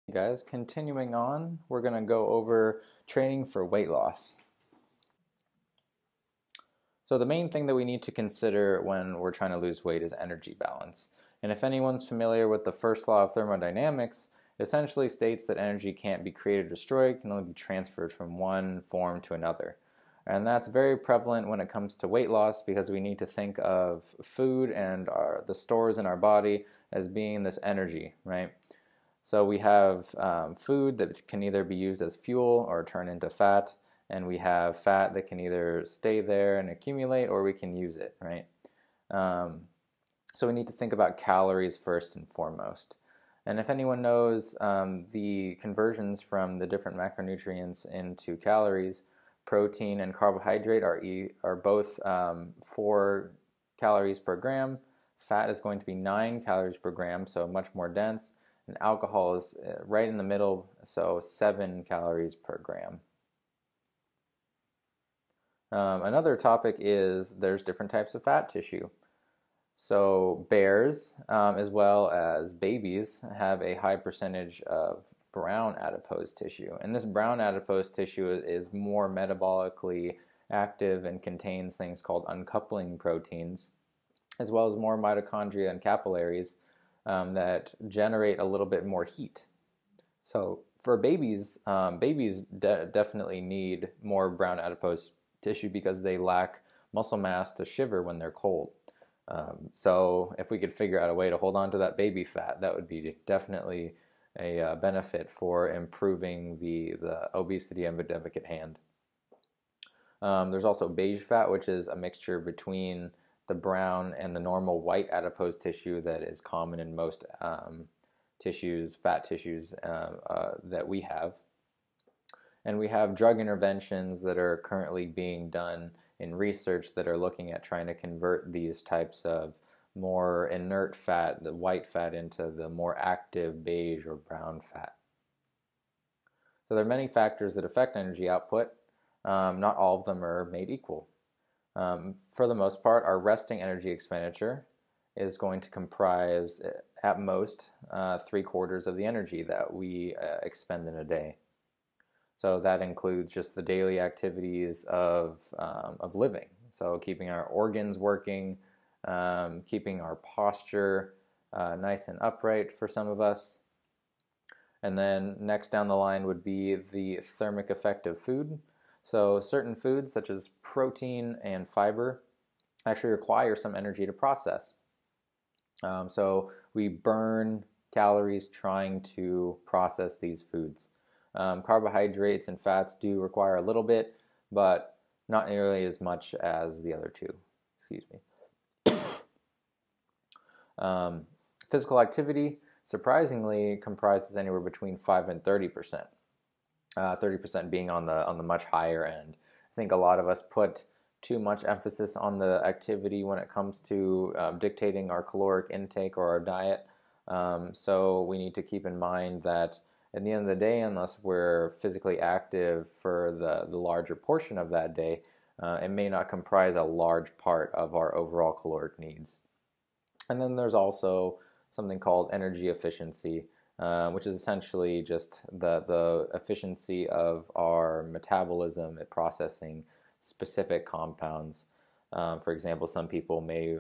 Hey guys, continuing on, we're going to go over training for weight loss. So the main thing that we need to consider when we're trying to lose weight is energy balance. And if anyone's familiar with the first law of thermodynamics, it essentially states that energy can't be created or destroyed, it can only be transferred from one form to another. And that's very prevalent when it comes to weight loss because we need to think of food and the stores in our body as being this energy, right? So we have food that can either be used as fuel or turn into fat, and we have fat that can either stay there and accumulate or we can use it, right? Um, so we need to think about calories first and foremost. And if anyone knows the conversions from the different macronutrients into calories, protein and carbohydrate are both 4 calories per gram. Fat is going to be 9 calories per gram, so much more dense. And alcohol is right in the middle, so 7 calories per gram. Another topic is there's different types of fat tissue. So bears, as well as babies, have a high percentage of brown adipose tissue. And this brown adipose tissue is more metabolically active and contains things called uncoupling proteins, as well as more mitochondria and capillaries that generate a little bit more heat. So for babies, definitely need more brown adipose tissue because they lack muscle mass to shiver when they're cold. So if we could figure out a way to hold on to that baby fat, that would be definitely a benefit for improving the obesity epidemic at hand. There's also beige fat, which is a mixture between the brown and the normal white adipose tissue that is common in most tissues, fat tissues that we have. And we have drug interventions that are currently being done in research that are looking at trying to convert these types of more inert fat, the white fat, into the more active beige or brown fat. So there are many factors that affect energy output. Not all of them are made equal. For the most part, our resting energy expenditure is going to comprise, at most, 3/4 of the energy that we expend in a day. So that includes just the daily activities of living. So keeping our organs working, keeping our posture nice and upright for some of us. And then next down the line would be the thermic effect of food. So certain foods such as protein and fiber actually require some energy to process. So we burn calories trying to process these foods. Carbohydrates and fats do require a little bit, but not nearly as much as the other two. Excuse me. Physical activity surprisingly comprises anywhere between 5 and 30%. 30% being on the much higher end. I think a lot of us put too much emphasis on the activity when it comes to dictating our caloric intake or our diet. So we need to keep in mind that at the end of the day, unless we're physically active for the larger portion of that day, it may not comprise a large part of our overall caloric needs. And then there's also something called energy efficiency, which is essentially just the efficiency of our metabolism at processing specific compounds. For example, some people may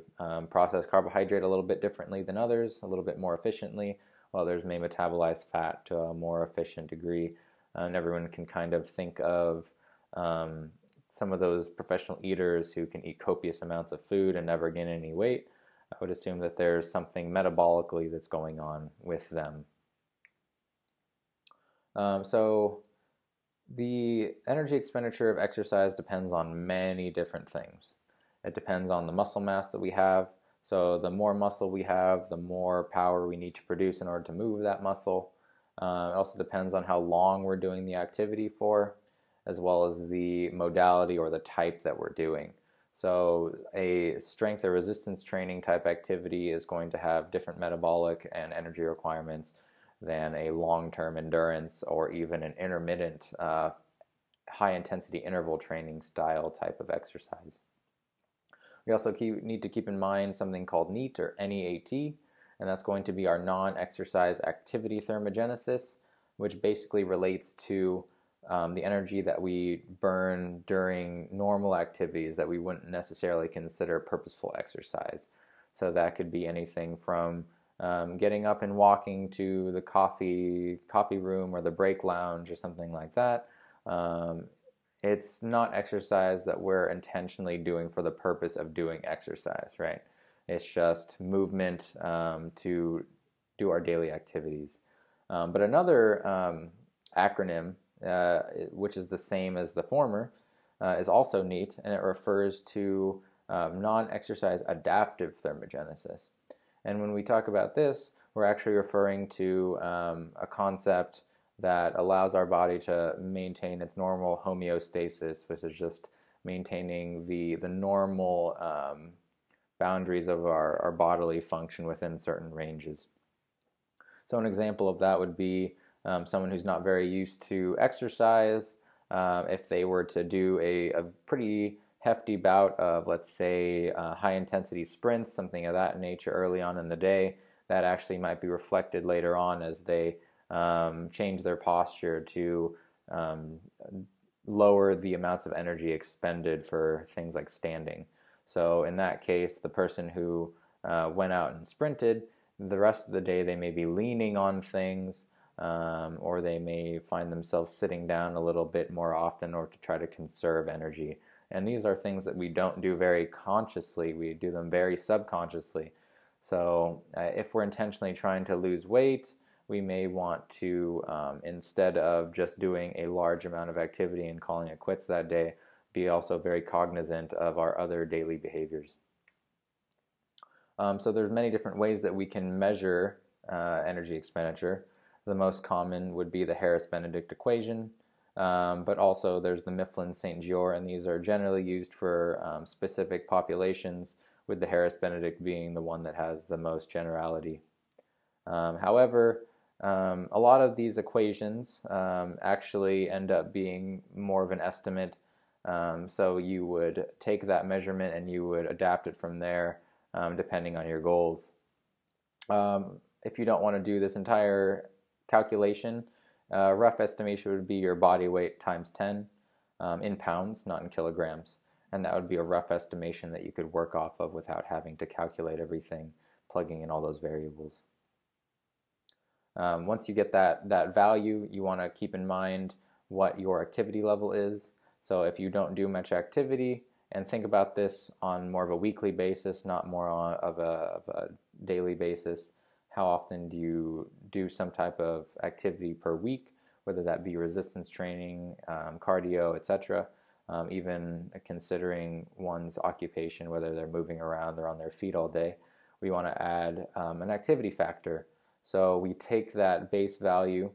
process carbohydrate a little bit differently than others, a little bit more efficiently, while others may metabolize fat to a more efficient degree. And everyone can kind of think of some of those professional eaters who can eat copious amounts of food and never gain any weight. I would assume that there's something metabolically that's going on with them. So the energy expenditure of exercise depends on many different things. It depends on the muscle mass that we have. So the more muscle we have, the more power we need to produce in order to move that muscle. It also depends on how long we're doing the activity for, as well as the modality or the type that we're doing. So a strength or resistance training type activity is going to have different metabolic and energy requirements than a long-term endurance or even an intermittent high-intensity interval training style type of exercise. We also need to keep in mind something called NEAT or NEAT, and that's going to be our non-exercise activity thermogenesis. which basically relates to the energy that we burn during normal activities that we wouldn't necessarily consider purposeful exercise. So that could be anything from getting up and walking to the coffee room or the break lounge or something like that. It's not exercise that we're intentionally doing for the purpose of doing exercise, right? It's just movement to do our daily activities. But another acronym, which is the same as the former, is also neat, and it refers to non-exercise adaptive thermogenesis. And when we talk about this, we're actually referring to a concept that allows our body to maintain its normal homeostasis, which is just maintaining the normal boundaries of our bodily function within certain ranges. So an example of that would be someone who's not very used to exercise. If they were to do a pretty hefty bout of, let's say, high intensity sprints, something of that nature early on in the day, that actually might be reflected later on as they change their posture to lower the amounts of energy expended for things like standing. So in that case, the person who went out and sprinted, the rest of the day they may be leaning on things, or they may find themselves sitting down a little bit more often or to try to conserve energy. And these are things that we don't do very consciously. We do them very subconsciously. So if we're intentionally trying to lose weight, we may want to, instead of just doing a large amount of activity and calling it quits that day, be also very cognizant of our other daily behaviors. So there's many different ways that we can measure energy expenditure. The most common would be the Harris-Benedict equation, but also there's the Mifflin-St. Jeor, and these are generally used for specific populations, with the Harris-Benedict being the one that has the most generality. However, a lot of these equations actually end up being more of an estimate. So you would take that measurement and you would adapt it from there, depending on your goals. If you don't want to do this entire calculation, rough estimation would be your body weight times 10 in pounds, not in kilograms. And that would be a rough estimation that you could work off of without having to calculate everything, plugging in all those variables. Once you get that value, you want to keep in mind what your activity level is. So if you don't do much activity, and think about this on more of a weekly basis, not more of a daily basis, how often do you do some type of activity per week, whether that be resistance training, cardio, etc., even considering one's occupation, whether they're moving around, they're on their feet all day, we want to add an activity factor. So we take that base value,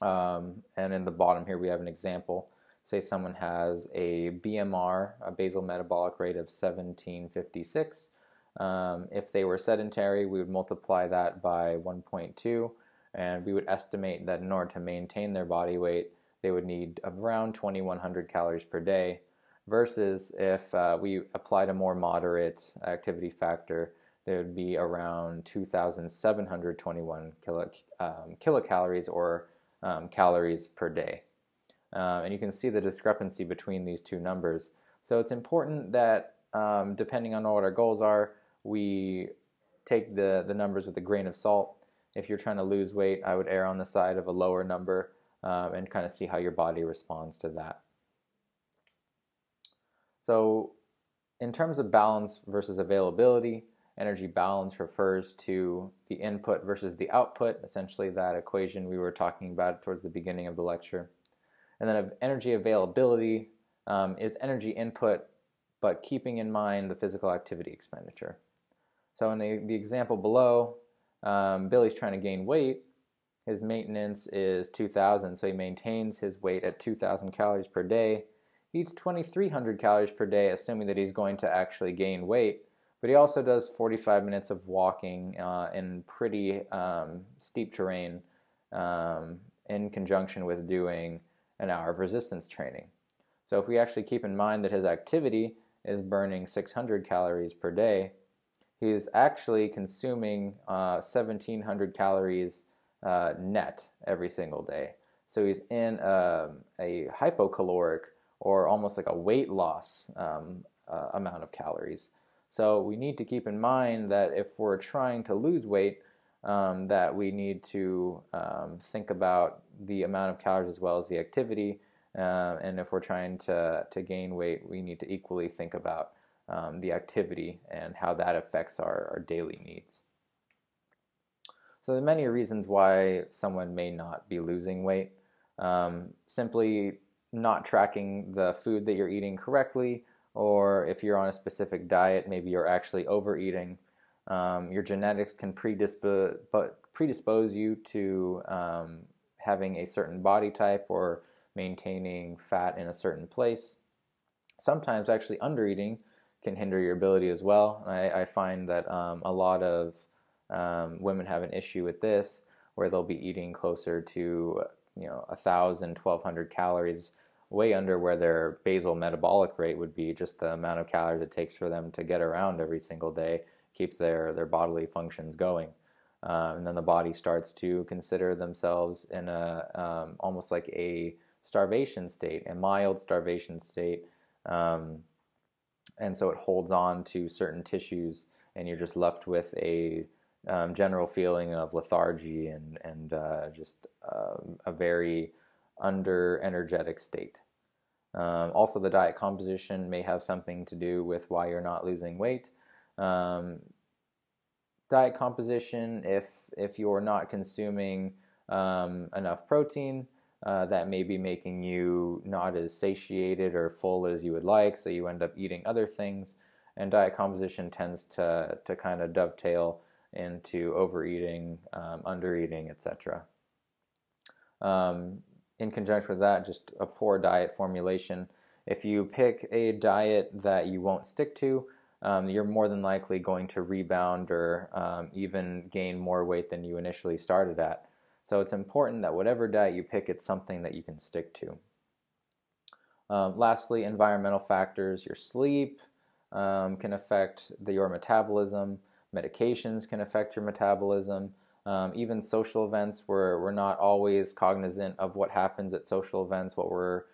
and in the bottom here we have an example. Say someone has a BMR, a basal metabolic rate of 1756. If they were sedentary, we would multiply that by 1.2, and we would estimate that in order to maintain their body weight, they would need around 2,100 calories per day, versus if we applied a more moderate activity factor, there would be around 2,721 kilocalories or calories per day. And you can see the discrepancy between these two numbers. So it's important that depending on what our goals are, we take the numbers with a grain of salt. If you're trying to lose weight, I would err on the side of a lower number and kind of see how your body responds to that. So in terms of balance versus availability, energy balance refers to the input versus the output, essentially that equation we were talking about towards the beginning of the lecture. And then energy availability is energy input, but keeping in mind the physical activity expenditure. So in the example below, Billy's trying to gain weight. His maintenance is 2,000, so he maintains his weight at 2,000 calories per day. He eats 2,300 calories per day, assuming that he's going to actually gain weight. But he also does 45 minutes of walking in pretty steep terrain in conjunction with doing an hour of resistance training. So if we actually keep in mind that his activity is burning 600 calories per day, he's actually consuming 1,700 calories net every single day. So he's in a hypocaloric or almost like a weight loss amount of calories. So we need to keep in mind that if we're trying to lose weight, that we need to think about the amount of calories as well as the activity. And if we're trying to gain weight, we need to equally think about the activity and how that affects our daily needs. So there are many reasons why someone may not be losing weight. Simply not tracking the food that you're eating correctly, or if you're on a specific diet, maybe you're actually overeating. Your genetics can predispose you to having a certain body type or maintaining fat in a certain place. Sometimes actually undereating can hinder your ability as well. I find that a lot of women have an issue with this, where they'll be eating closer to 1,000, 1,200 calories, way under where their basal metabolic rate would be, just the amount of calories it takes for them to get around every single day, keeps their bodily functions going. And then the body starts to consider themselves in a almost like a starvation state, a mild starvation state. And so it holds on to certain tissues, and you're just left with a general feeling of lethargy and just a very under-energetic state. Also, the diet composition may have something to do with why you're not losing weight. Diet composition, if you're not consuming enough protein, that may be making you not as satiated or full as you would like, so you end up eating other things. And diet composition tends to kind of dovetail into overeating, undereating, etc. In conjunction with that, just a poor diet formulation. If you pick a diet that you won't stick to, you're more than likely going to rebound or even gain more weight than you initially started at. So it's important that whatever diet you pick, it's something that you can stick to. Lastly, environmental factors. Your sleep can affect your metabolism. Medications can affect your metabolism. Even social events, where we're not always cognizant of what happens at social events, what we're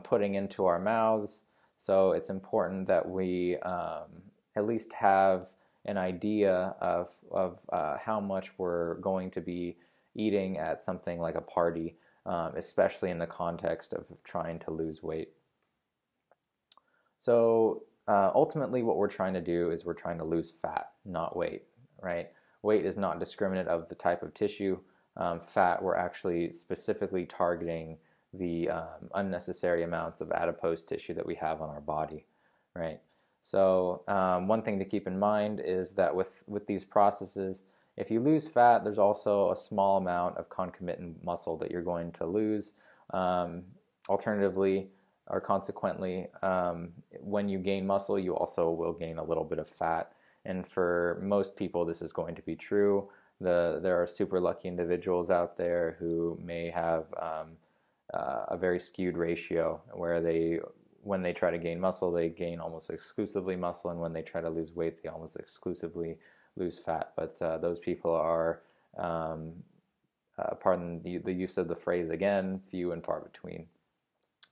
putting into our mouths. So it's important that we at least have an idea of how much we're going to be eating at something like a party, especially in the context of trying to lose weight. So ultimately what we're trying to do is we're trying to lose fat, not weight, right? Weight is not discriminate of the type of tissue. Fat, we're actually specifically targeting the unnecessary amounts of adipose tissue that we have on our body, right? So one thing to keep in mind is that with these processes, if you lose fat, there's also a small amount of concomitant muscle that you're going to lose. Alternatively, or consequently, when you gain muscle, you also will gain a little bit of fat. And for most people, this is going to be true. There are super lucky individuals out there who may have a very skewed ratio, where when they try to gain muscle, they gain almost exclusively muscle, and when they try to lose weight, they almost exclusively lose fat. But those people are, pardon the use of the phrase again, few and far between.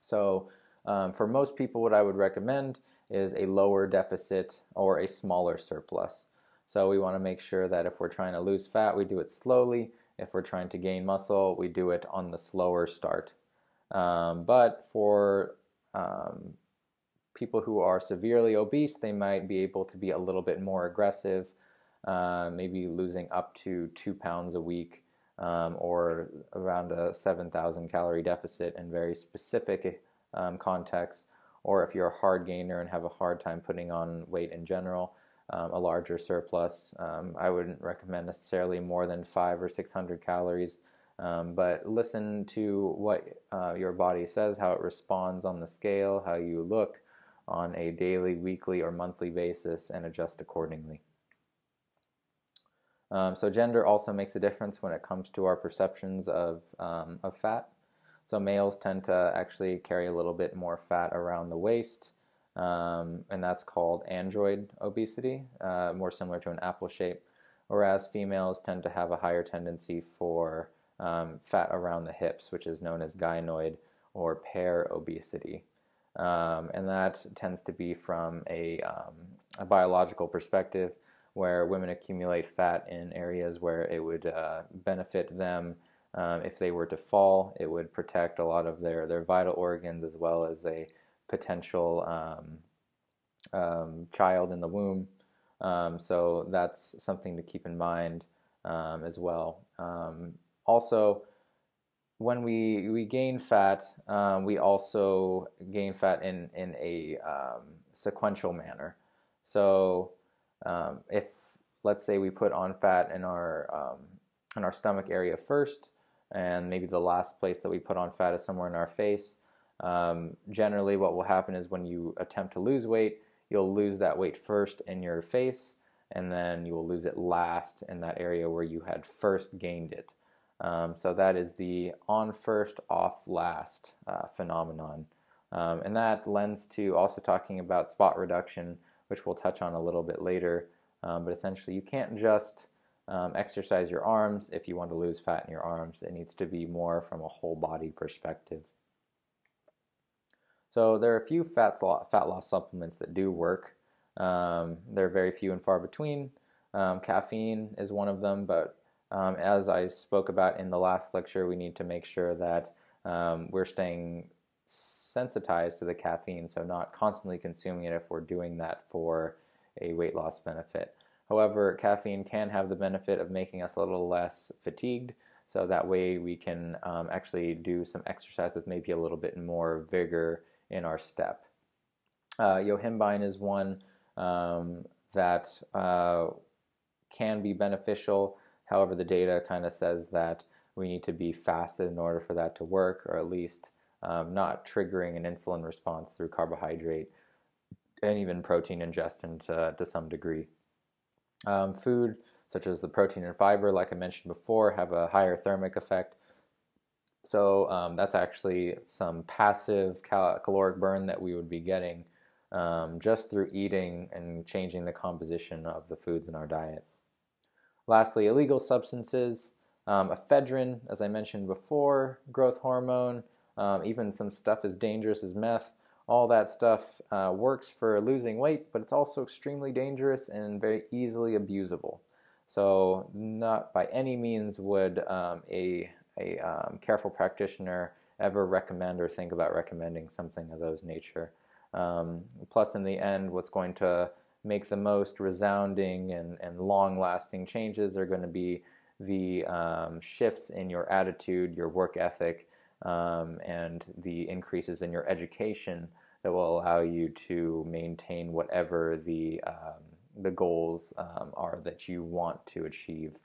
So for most people, what I would recommend is a lower deficit or a smaller surplus. So we want to make sure that if we're trying to lose fat, we do it slowly. If we're trying to gain muscle, we do it on the slower start. But for people who are severely obese, they might be able to be a little bit more aggressive, maybe losing up to 2 pounds a week, or around a 7,000 calorie deficit in very specific contexts. Or if you're a hard gainer and have a hard time putting on weight in general, a larger surplus. I wouldn't recommend necessarily more than 500 or 600 calories, but listen to what your body says, how it responds on the scale, how you look on a daily, weekly, or monthly basis, and adjust accordingly. So gender also makes a difference when it comes to our perceptions of fat. So males tend to actually carry a little bit more fat around the waist, and that's called android obesity, more similar to an apple shape, whereas females tend to have a higher tendency for fat around the hips, which is known as gynoid or pear obesity. And that tends to be from a biological perspective, where women accumulate fat in areas where it would benefit them. If they were to fall, it would protect a lot of their vital organs, as well as a potential child in the womb. So that's something to keep in mind as well. Also, when we gain fat, we also gain fat in a sequential manner. So if, let's say, we put on fat in our stomach area first, and maybe the last place that we put on fat is somewhere in our face, generally what will happen is when you attempt to lose weight, you'll lose that weight first in your face, and then you will lose it last in that area where you had first gained it. So that is the on first, off last phenomenon. And that lends to also talking about spot reduction, which we'll touch on a little bit later. But essentially, you can't just exercise your arms if you want to lose fat in your arms. It needs to be more from a whole body perspective. So there are a few fat loss supplements that do work. They're very few and far between. Caffeine is one of them, but as I spoke about in the last lecture, we need to make sure that we're staying sensitized to the caffeine, so not constantly consuming it if we're doing that for a weight loss benefit. However, caffeine can have the benefit of making us a little less fatigued, so that way we can actually do some exercise with maybe a little bit more vigor in our step. Yohimbine is one that can be beneficial. However, the data kind of says that we need to be fasted in order for that to work, or at least not triggering an insulin response through carbohydrate and even protein ingestion to some degree. Food such as the protein and fiber, like I mentioned before, have a higher thermic effect. So that's actually some passive caloric burn that we would be getting just through eating and changing the composition of the foods in our diet. Lastly, illegal substances, ephedrine, as I mentioned before, growth hormone, even some stuff as dangerous as meth. All that stuff works for losing weight, but it's also extremely dangerous and very easily abusable. So not by any means would a careful practitioner ever recommend or think about recommending something of those nature. Plus, in the end, what's going to make the most resounding and long-lasting changes are going to be the shifts in your attitude, your work ethic, and the increases in your education that will allow you to maintain whatever the goals are that you want to achieve.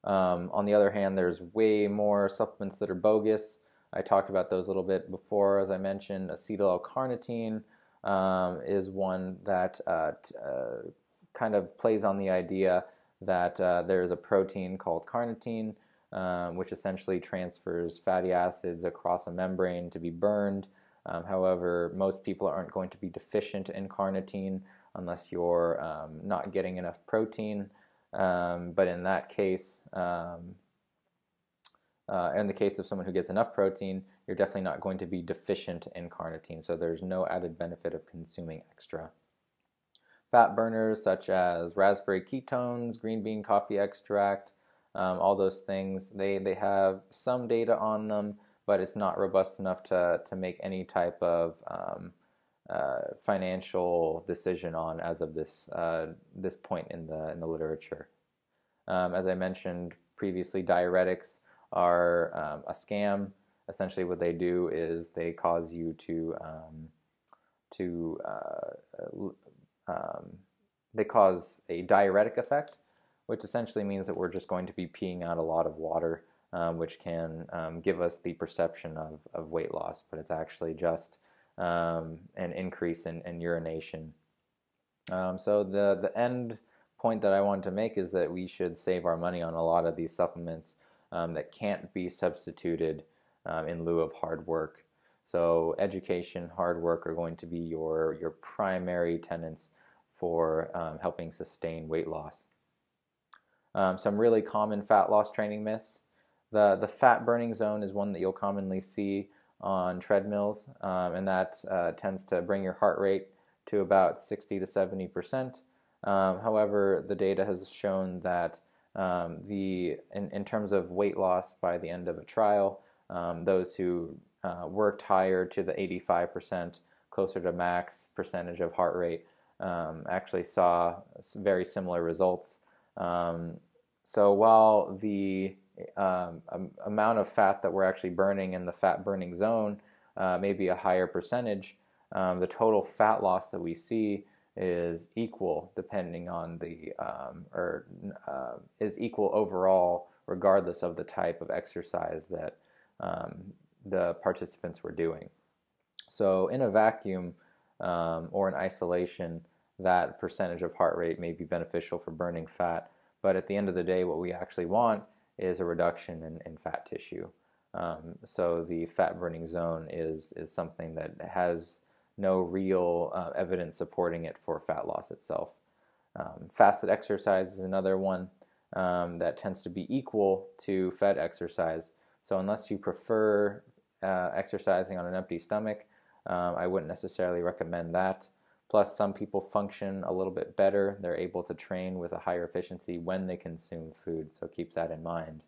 On the other hand, there's way more supplements that are bogus. I talked about those a little bit before. As I mentioned, acetyl L-carnitine is one that kind of plays on the idea that there's a protein called carnitine, which essentially transfers fatty acids across a membrane to be burned. However, most people aren't going to be deficient in carnitine unless you're not getting enough protein. But in that case, in the case of someone who gets enough protein, you're definitely not going to be deficient in carnitine, so there's no added benefit of consuming extra. Fat burners such as raspberry ketones, green bean coffee extract, all those things, they have some data on them, but it's not robust enough to make any type of financial decision on as of this point in the literature. As I mentioned previously, diuretics are a scam. Essentially, what they do is they cause you they cause a diuretic effect, which essentially means that we're just going to be peeing out a lot of water, which can give us the perception of weight loss, but it's actually just an increase in urination. So the end point that I wanted to make is that we should save our money on a lot of these supplements that can't be substituted in lieu of hard work. So education, hard work are going to be your primary tenets for helping sustain weight loss. Some really common fat loss training myths. The fat burning zone is one that you'll commonly see on treadmills, and that tends to bring your heart rate to about 60 to 70%. However, the data has shown that in terms of weight loss by the end of a trial, those who worked higher to the 85%, closer to max percentage of heart rate, actually saw very similar results. So while the amount of fat that we're actually burning in the fat burning zone may be a higher percentage, the total fat loss that we see is equal depending on is equal overall regardless of the type of exercise that the participants were doing. So in a vacuum or in isolation, that percentage of heart rate may be beneficial for burning fat, but at the end of the day, what we actually want is a reduction in fat tissue. So the fat burning zone is something that has no real evidence supporting it for fat loss itself. Fasted exercise is another one that tends to be equal to fed exercise. So unless you prefer exercising on an empty stomach, I wouldn't necessarily recommend that. Plus, some people function a little bit better. They're able to train with a higher efficiency when they consume food, so keep that in mind.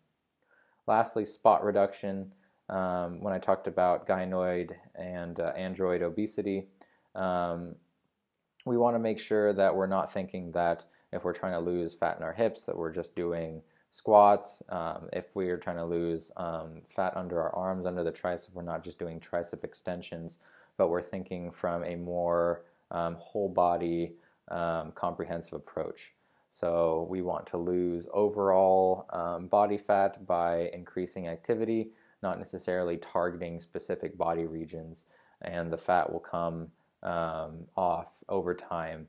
Lastly, spot reduction. When I talked about gynoid and android obesity, we want to make sure that we're not thinking that if we're trying to lose fat in our hips that we're just doing squats. If we're trying to lose fat under our arms, under the tricep, we're not just doing tricep extensions, but we're thinking from a more whole body comprehensive approach. So we want to lose overall body fat by increasing activity, not necessarily targeting specific body regions, and the fat will come off over time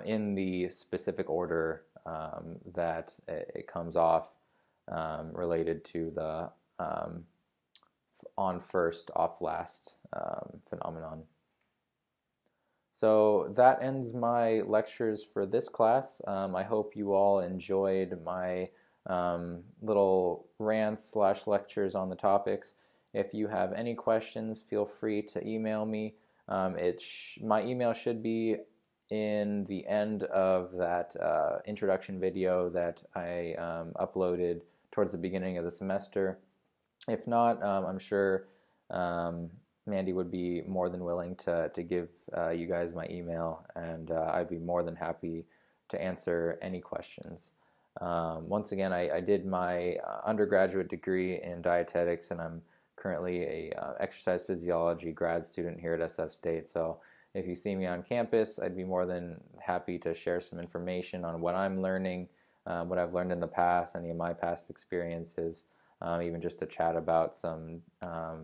in the specific order that it comes off, related to the on first, off last phenomenon. So that ends my lectures for this class. I hope you all enjoyed my little rants / lectures on the topics. If you have any questions, feel free to email me. My email should be in the end of that introduction video that I uploaded towards the beginning of the semester. If not, I'm sure Mandy would be more than willing to give you guys my email, and I'd be more than happy to answer any questions. Once again, I did my undergraduate degree in dietetics, and I'm currently a exercise physiology grad student here at SF State. So if you see me on campus, I'd be more than happy to share some information on what I'm learning, what I've learned in the past, any of my past experiences. Even just to chat about some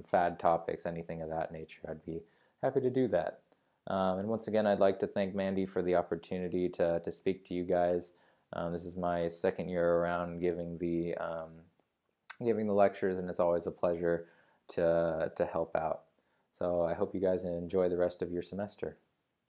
fad topics, anything of that nature, I'd be happy to do that. And once again, I'd like to thank Mandy for the opportunity to speak to you guys. This is my second year around giving the lectures, and it's always a pleasure to help out. So I hope you guys enjoy the rest of your semester.